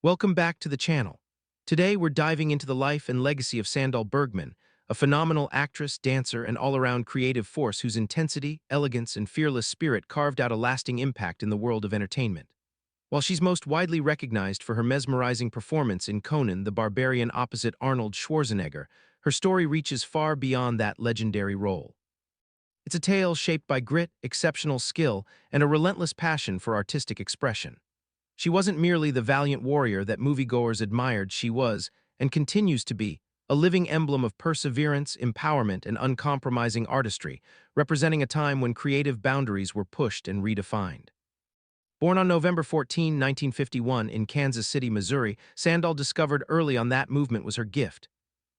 Welcome back to the channel. Today we're diving into the life and legacy of Sandahl Bergman, a phenomenal actress, dancer, and all-around creative force whose intensity, elegance, and fearless spirit carved out a lasting impact in the world of entertainment. While she's most widely recognized for her mesmerizing performance in Conan the Barbarian opposite Arnold Schwarzenegger, her story reaches far beyond that legendary role. It's a tale shaped by grit, exceptional skill, and a relentless passion for artistic expression. She wasn't merely the valiant warrior that moviegoers admired, she was, and continues to be, a living emblem of perseverance, empowerment, and uncompromising artistry, representing a time when creative boundaries were pushed and redefined. Born on November 14, 1951, in Kansas City, Missouri, Sandahl discovered early on that movement was her gift.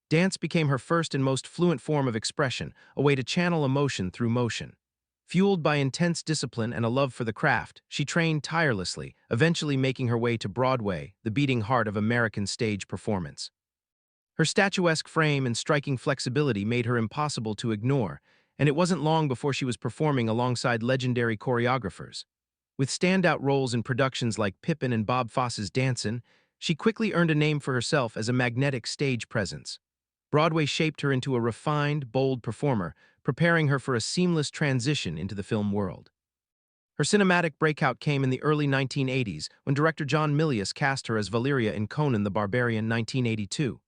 Dance became her first and most fluent form of expression, a way to channel emotion through motion. Fueled by intense discipline and a love for the craft, she trained tirelessly, eventually making her way to Broadway, the beating heart of American stage performance. Her statuesque frame and striking flexibility made her impossible to ignore, and it wasn't long before she was performing alongside legendary choreographers. With standout roles in productions like Pippin and Bob Fosse's Dancin', she quickly earned a name for herself as a magnetic stage presence. Broadway shaped her into a refined, bold performer, preparing her for a seamless transition into the film world. Her cinematic breakout came in the early 1980s when director John Milius cast her as Valeria in Conan the Barbarian 1982.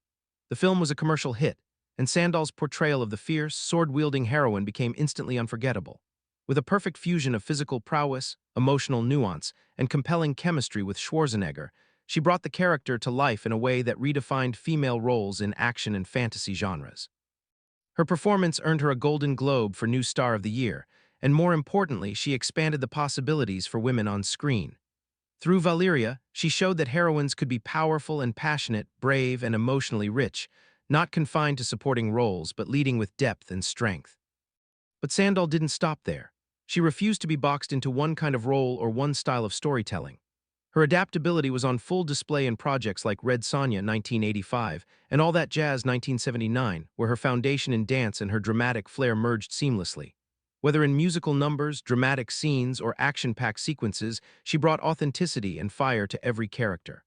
The film was a commercial hit, and Sandahl's portrayal of the fierce, sword-wielding heroine became instantly unforgettable. With a perfect fusion of physical prowess, emotional nuance, and compelling chemistry with Schwarzenegger, she brought the character to life in a way that redefined female roles in action and fantasy genres. Her performance earned her a Golden Globe for New Star of the Year, and more importantly, she expanded the possibilities for women on screen. Through Valeria, she showed that heroines could be powerful and passionate, brave and emotionally rich, not confined to supporting roles but leading with depth and strength. But Sandahl didn't stop there. She refused to be boxed into one kind of role or one style of storytelling. Her adaptability was on full display in projects like Red Sonja 1985 and All That Jazz 1979, where her foundation in dance and her dramatic flair merged seamlessly. Whether in musical numbers, dramatic scenes, or action-packed sequences, she brought authenticity and fire to every character.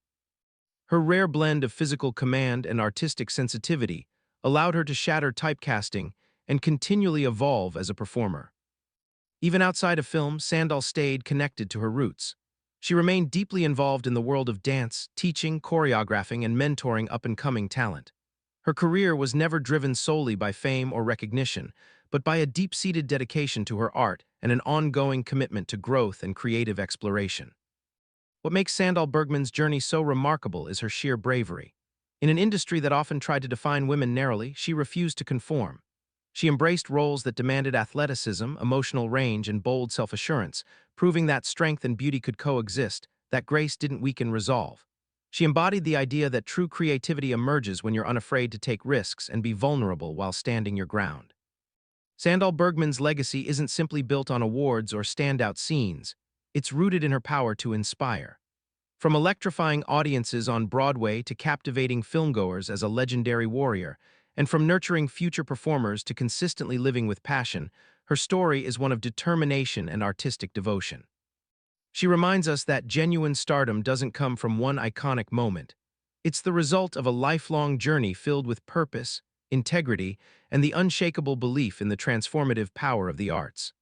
Her rare blend of physical command and artistic sensitivity allowed her to shatter typecasting and continually evolve as a performer. Even outside of film, Sandahl stayed connected to her roots. She remained deeply involved in the world of dance, teaching, choreographing, and mentoring up-and-coming talent. Her career was never driven solely by fame or recognition, but by a deep-seated dedication to her art and an ongoing commitment to growth and creative exploration. What makes Sandahl Bergman's journey so remarkable is her sheer bravery. In an industry that often tried to define women narrowly, she refused to conform. She embraced roles that demanded athleticism, emotional range, and bold self-assurance, proving that strength and beauty could coexist, that grace didn't weaken resolve. She embodied the idea that true creativity emerges when you're unafraid to take risks and be vulnerable while standing your ground. Sandahl Bergman's legacy isn't simply built on awards or standout scenes. It's rooted in her power to inspire. From electrifying audiences on Broadway to captivating filmgoers as a legendary warrior, and from nurturing future performers to consistently living with passion, her story is one of determination and artistic devotion. She reminds us that genuine stardom doesn't come from one iconic moment. It's the result of a lifelong journey filled with purpose, integrity, and the unshakable belief in the transformative power of the arts.